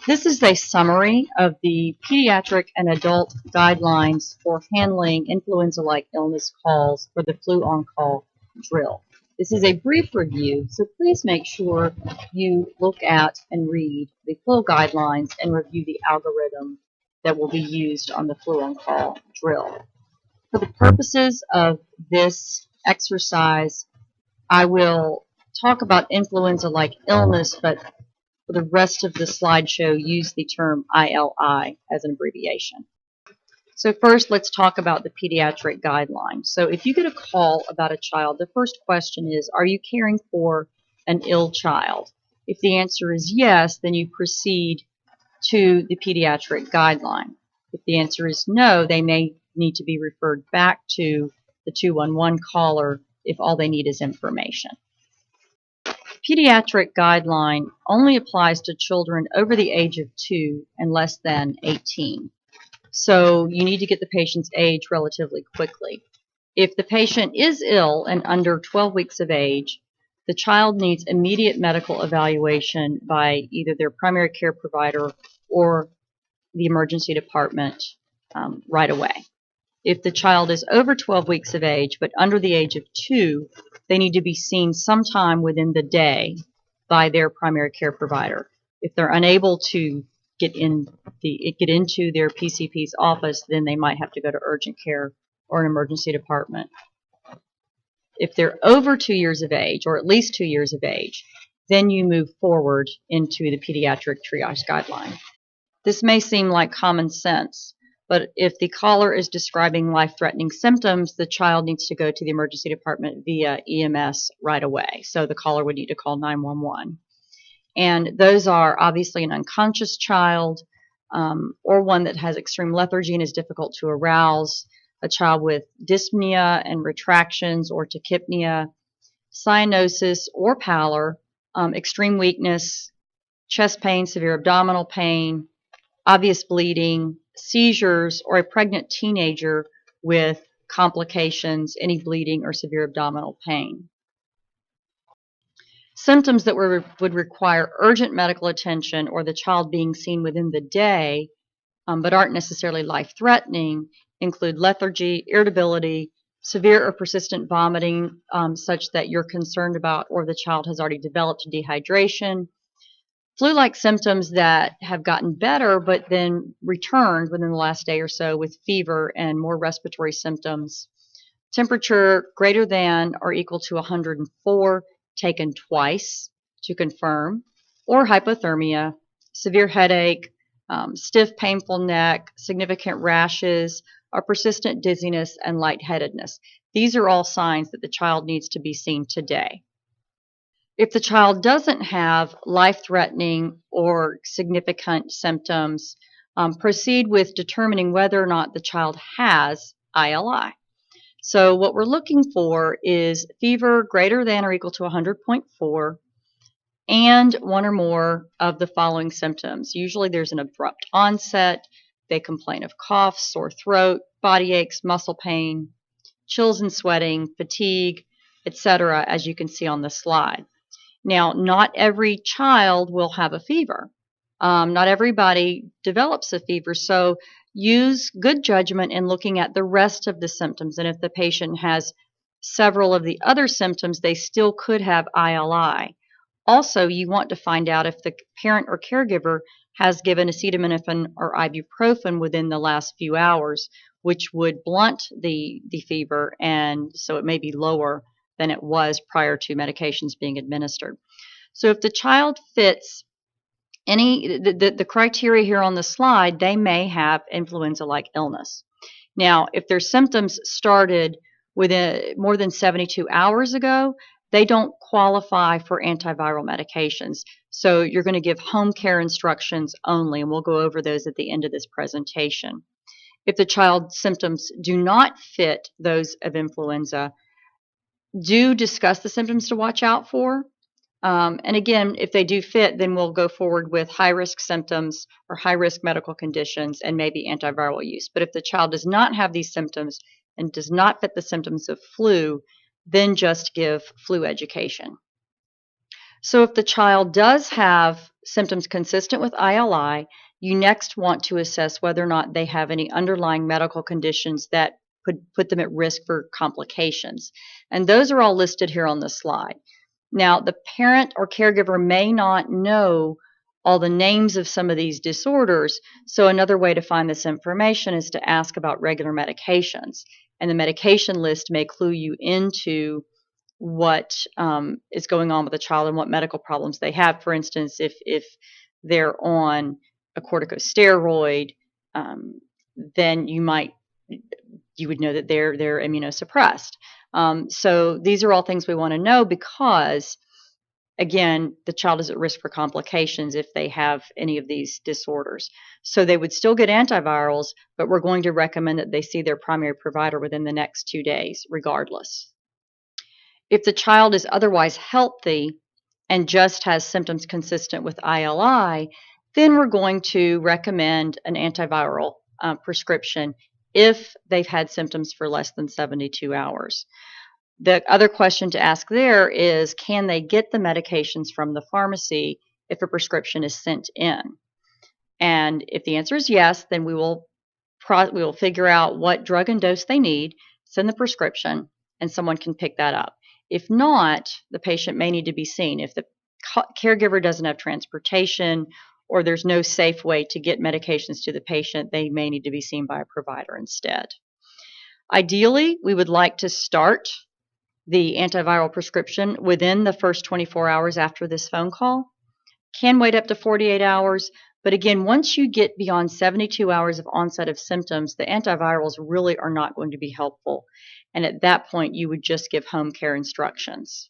This is a summary of the pediatric and adult guidelines for handling influenza-like illness calls for the flu on-call drill. This is a brief review, so please make sure you look at and read the full guidelines and review the algorithm that will be used on the flu on-call drill. For the purposes of this exercise, I will talk about influenza-like illness, but for the rest of the slideshow, use the term ILI as an abbreviation. So first, let's talk about the pediatric guidelines. So if you get a call about a child, the first question is, are you caring for an ill child? If the answer is yes, then you proceed to the pediatric guideline. If the answer is no, they may need to be referred back to the 211 caller if all they need is information. Pediatric guideline only applies to children over the age of 2 and less than 18. So you need to get the patient's age relatively quickly. If the patient is ill and under 12 weeks of age, the child needs immediate medical evaluation by either their primary care provider or the emergency department right away. If the child is over 12 weeks of age but under the age of 2, they need to be seen sometime within the day by their primary care provider. If they're unable to get into their PCP's office, then they might have to go to urgent care or an emergency department. If they're over 2 years of age, or at least 2 years of age, then you move forward into the pediatric triage guideline. This may seem like common sense, but if the caller is describing life-threatening symptoms, the child needs to go to the emergency department via EMS right away. So the caller would need to call 911. And those are obviously an unconscious child or one that has extreme lethargy and is difficult to arouse, a child with dyspnea and retractions or tachypnea, cyanosis or pallor, extreme weakness, chest pain, severe abdominal pain, obvious bleeding, seizures, or a pregnant teenager with complications, any bleeding or severe abdominal pain. Symptoms that would require urgent medical attention or the child being seen within the day but aren't necessarily life-threatening include lethargy, irritability, severe or persistent vomiting such that you're concerned about or the child has already developed dehydration, flu-like symptoms that have gotten better but then returned within the last day or so with fever and more respiratory symptoms, temperature greater than or equal to 104 taken twice to confirm, or hypothermia, severe headache, stiff painful neck, significant rashes, or persistent dizziness and lightheadedness. These are all signs that the child needs to be seen today. If the child doesn't have life-threatening or significant symptoms, proceed with determining whether or not the child has ILI. So what we're looking for is fever greater than or equal to 100.4 and one or more of the following symptoms. Usually there's an abrupt onset. They complain of cough, sore throat, body aches, muscle pain, chills and sweating, fatigue, etc., as you can see on the slide. Now, not every child will have a fever. Not everybody develops a fever, so use good judgment in looking at the rest of the symptoms. And if the patient has several of the other symptoms, they still could have ILI. Also, you want to find out if the parent or caregiver has given acetaminophen or ibuprofen within the last few hours, which would blunt the fever, and so it may be lower than it was prior to medications being administered. So if the child fits the criteria here on the slide, they may have influenza-like illness. Now, if their symptoms started within more than 72 hours ago, they don't qualify for antiviral medications. So you're going to give home care instructions only, and we'll go over those at the end of this presentation. If the child's symptoms do not fit those of influenza, do discuss the symptoms to watch out for. And again, if they do fit, then we'll go forward with high-risk symptoms or high-risk medical conditions and maybe antiviral use. But if the child does not have these symptoms and does not fit the symptoms of flu, then just give flu education. So if the child does have symptoms consistent with ILI, you next want to assess whether or not they have any underlying medical conditions that could put them at risk for complications. And those are all listed here on the slide. Now, the parent or caregiver may not know all the names of some of these disorders, so another way to find this information is to ask about regular medications. And the medication list may clue you into what is going on with the child and what medical problems they have. For instance, if they're on a corticosteroid, then you would know that they're immunosuppressed. So these are all things we want to know because, again, the child is at risk for complications if they have any of these disorders. So they would still get antivirals, but we're going to recommend that they see their primary provider within the next 2 days, regardless. If the child is otherwise healthy and just has symptoms consistent with ILI, then we're going to recommend an antiviral prescription if they've had symptoms for less than 72 hours. The other question to ask there is, can they get the medications from the pharmacy if a prescription is sent in? And if the answer is yes, then we will figure out what drug and dose they need, send the prescription, and someone can pick that up. If not, the patient may need to be seen. If the caregiver doesn't have transportation or there's no safe way to get medications to the patient, they may need to be seen by a provider instead. Ideally, we would like to start the antiviral prescription within the first 24 hours after this phone call. Can wait up to 48 hours, but again, once you get beyond 72 hours of onset of symptoms, the antivirals really are not going to be helpful. And at that point, you would just give home care instructions.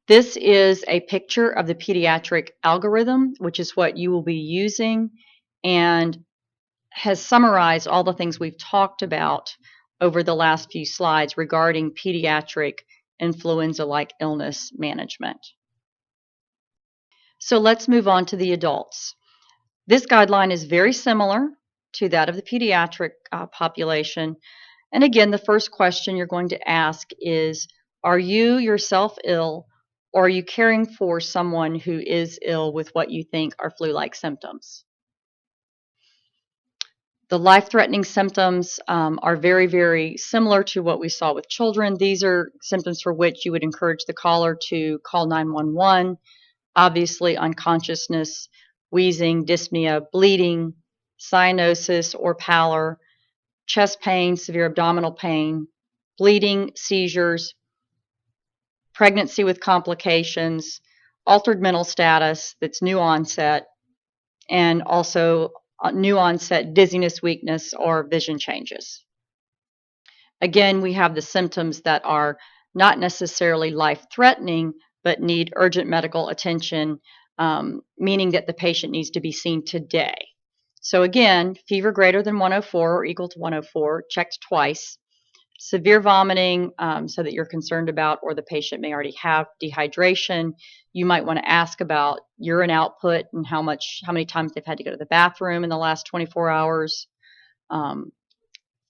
This is a picture of the pediatric algorithm, which is what you will be using, and has summarized all the things we've talked about over the last few slides regarding pediatric influenza-like illness management. So let's move on to the adults. This guideline is very similar to that of the pediatric population. And again, the first question you're going to ask is, are you yourself ill, or are you caring for someone who is ill with what you think are flu-like symptoms? The life-threatening symptoms are very, very similar to what we saw with children. These are symptoms for which you would encourage the caller to call 911. Obviously, unconsciousness, wheezing, dyspnea, bleeding, cyanosis or pallor, chest pain, severe abdominal pain, bleeding, seizures, pregnancy with complications, altered mental status that's new onset, and also new onset dizziness, weakness, or vision changes. Again, we have the symptoms that are not necessarily life-threatening, but need urgent medical attention, meaning that the patient needs to be seen today. So again, fever greater than 104 or equal to 104, checked twice. Severe vomiting, so that you're concerned about, or the patient may already have dehydration. You might want to ask about urine output and how many times they've had to go to the bathroom in the last 24 hours.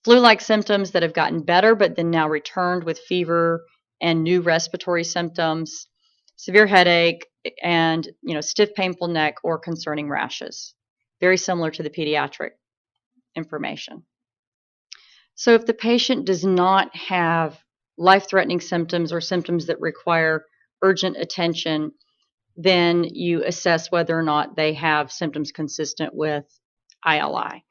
Flu-like symptoms that have gotten better, but then now returned with fever and new respiratory symptoms, severe headache, and stiff, painful neck or concerning rashes. Very similar to the pediatric information. So if the patient does not have life-threatening symptoms or symptoms that require urgent attention, then you assess whether or not they have symptoms consistent with ILI,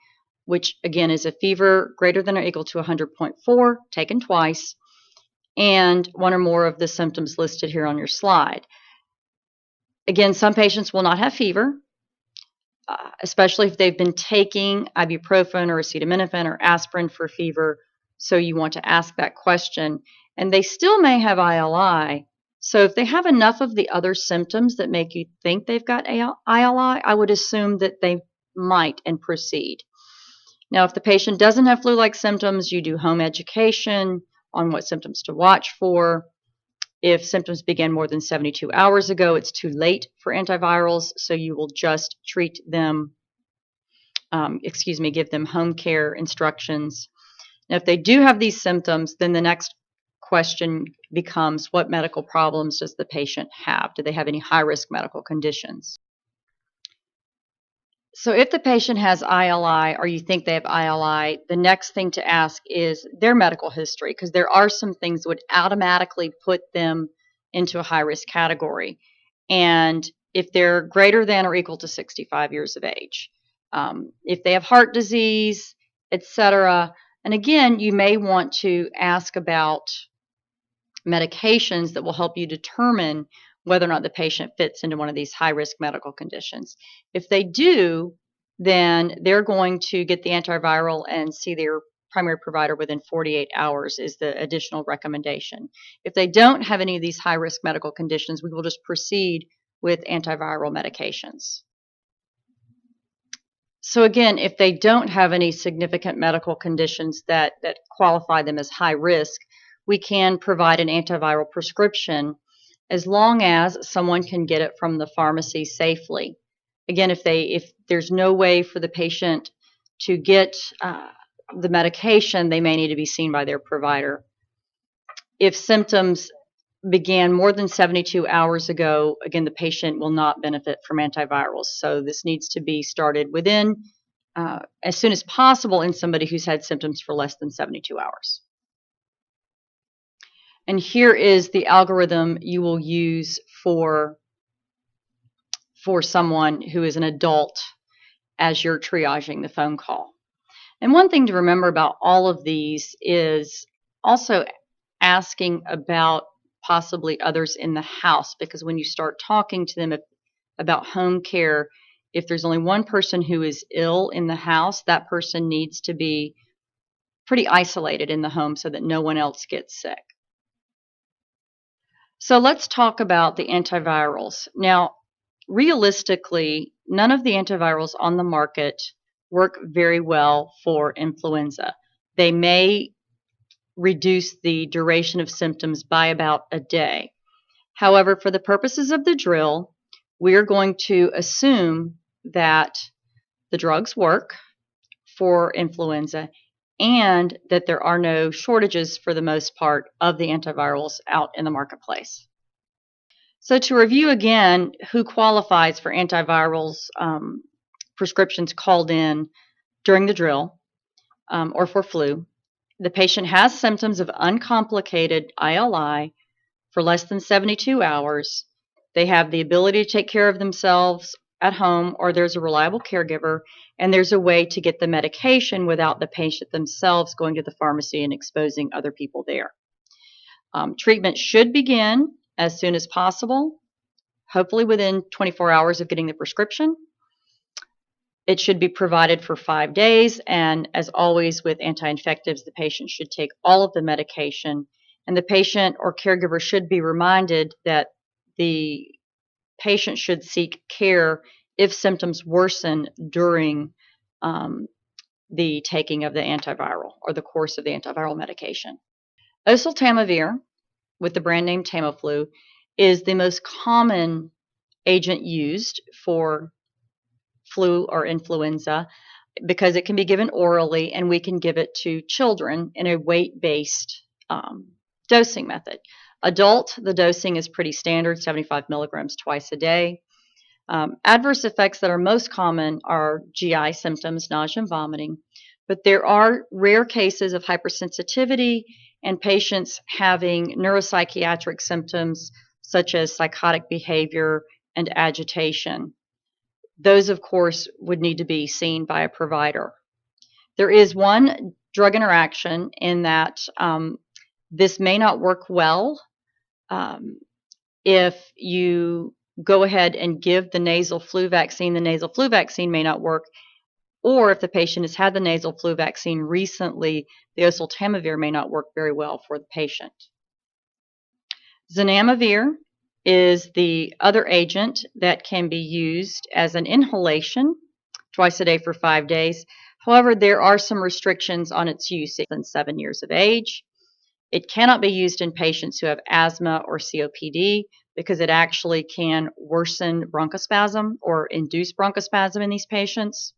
which again is a fever greater than or equal to 100.4, taken twice, and one or more of the symptoms listed here on your slide. Again, some patients will not have fever, especially if they've been taking ibuprofen or acetaminophen or aspirin for fever, so you want to ask that question. And they still may have ILI, so if they have enough of the other symptoms that make you think they've got ILI, I would assume that they might and proceed. Now, if the patient doesn't have flu-like symptoms, you do home education on what symptoms to watch for. If symptoms began more than 72 hours ago, it's too late for antivirals, so you will just treat them, give them home care instructions. Now, if they do have these symptoms, then the next question becomes, what medical problems does the patient have? Do they have any high-risk medical conditions? So if the patient has ILI or you think they have ILI, the next thing to ask is their medical history, because there are some things that would automatically put them into a high-risk category. And if they're greater than or equal to 65 years of age, if they have heart disease, etc. And again, you may want to ask about medications that will help you determine whether or not the patient fits into one of these high-risk medical conditions. If they do, then they're going to get the antiviral and see their primary provider within 48 hours is the additional recommendation. If they don't have any of these high-risk medical conditions, we will just proceed with antiviral medications. So again, if they don't have any significant medical conditions that qualify them as high risk, we can provide an antiviral prescription as long as someone can get it from the pharmacy safely. Again, if there's no way for the patient to get the medication, they may need to be seen by their provider. If symptoms began more than 72 hours ago, again, the patient will not benefit from antivirals. So this needs to be started within as soon as possible in somebody who's had symptoms for less than 72 hours. And here is the algorithm you will use for someone who is an adult as you're triaging the phone call. And one thing to remember about all of these is also asking about possibly others in the house, because when you start talking to them about home care, if there's only one person who is ill in the house, that person needs to be pretty isolated in the home so that no one else gets sick. So let's talk about the antivirals. Now, realistically, none of the antivirals on the market work very well for influenza. They may reduce the duration of symptoms by about a day. However, for the purposes of the drill, we're going to assume that the drugs work for influenza and that there are no shortages for the most part of the antivirals out in the marketplace. So to review again who qualifies for antivirals prescriptions called in during the drill or for flu, the patient has symptoms of uncomplicated ILI for less than 72 hours. They have the ability to take care of themselves at home, or there's a reliable caregiver, and there's a way to get the medication without the patient themselves going to the pharmacy and exposing other people there. Treatment should begin as soon as possible, hopefully within 24 hours of getting the prescription. It should be provided for 5 days, and as always with anti-infectives, the patient should take all of the medication, and the patient or caregiver should be reminded that the patient should seek care if symptoms worsen during the taking of the antiviral or the course of the antiviral medication. Oseltamivir, with the brand name Tamiflu, is the most common agent used for flu or influenza because it can be given orally, and we can give it to children in a weight-based dosing method. Adult, the dosing is pretty standard, 75 milligrams twice a day. Adverse effects that are most common are GI symptoms, nausea and vomiting, but there are rare cases of hypersensitivity and patients having neuropsychiatric symptoms such as psychotic behavior and agitation. Those, of course, would need to be seen by a provider. There is one drug interaction in that this may not work well if you go ahead and give the nasal flu vaccine. The nasal flu vaccine may not work, or if the patient has had the nasal flu vaccine recently, the oseltamivir may not work very well for the patient. Zanamivir is the other agent that can be used as an inhalation twice a day for 5 days. However, there are some restrictions on its use than 7 years of age. It cannot be used in patients who have asthma or COPD because it actually can worsen bronchospasm or induce bronchospasm in these patients.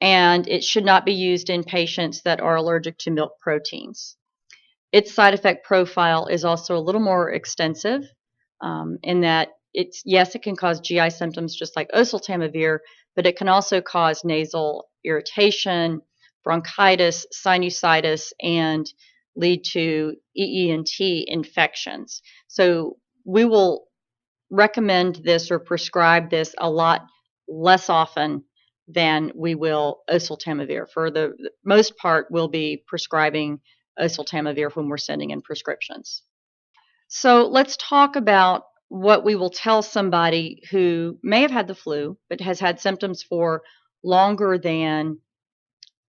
And it should not be used in patients that are allergic to milk proteins. Its side effect profile is also a little more extensive in that yes, it can cause GI symptoms just like oseltamivir, but it can also cause nasal irritation, bronchitis, sinusitis, and lead to EENT infections. So we will recommend this or prescribe this a lot less often than we will oseltamivir. For the most part, we'll be prescribing oseltamivir when we're sending in prescriptions. So let's talk about what we will tell somebody who may have had the flu but has had symptoms for longer than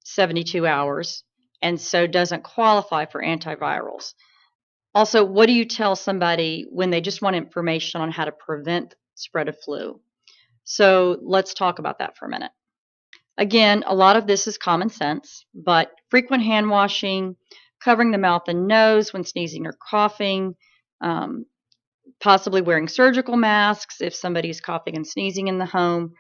72 hours and so doesn't qualify for antivirals. Also, what do you tell somebody when they just want information on how to prevent spread of flu? So let's talk about that for a minute. Again, a lot of this is common sense, but frequent hand washing, covering the mouth and nose when sneezing or coughing, possibly wearing surgical masks if somebody's coughing and sneezing in the home,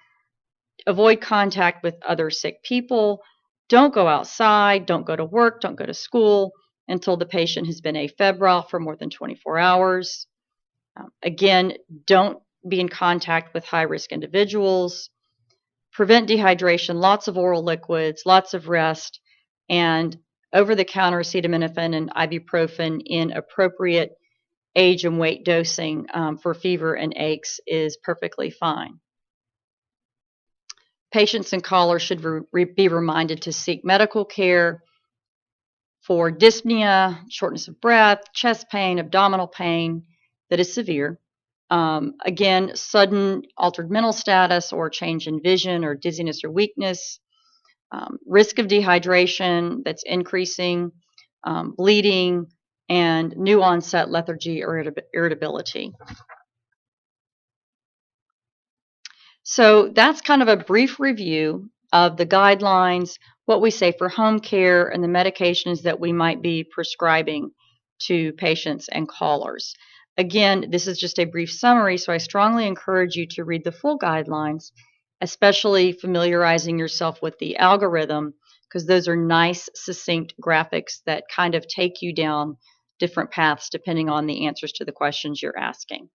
avoid contact with other sick people, don't go outside, don't go to work, don't go to school until the patient has been afebrile for more than 24 hours. Again, don't be in contact with high-risk individuals. Prevent dehydration, lots of oral liquids, lots of rest, and over-the-counter acetaminophen and ibuprofen in appropriate age and weight dosing for fever and aches is perfectly fine. Patients and callers should be reminded to seek medical care for dyspnea, shortness of breath, chest pain, abdominal pain that is severe. Again, sudden altered mental status or change in vision or dizziness or weakness, risk of dehydration that's increasing, bleeding, and new onset lethargy or irritability. So that's kind of a brief review of the guidelines, what we say for home care, and the medications that we might be prescribing to patients and callers. Again, this is just a brief summary, so I strongly encourage you to read the full guidelines, especially familiarizing yourself with the algorithm, because those are nice, succinct graphics that kind of take you down different paths depending on the answers to the questions you're asking.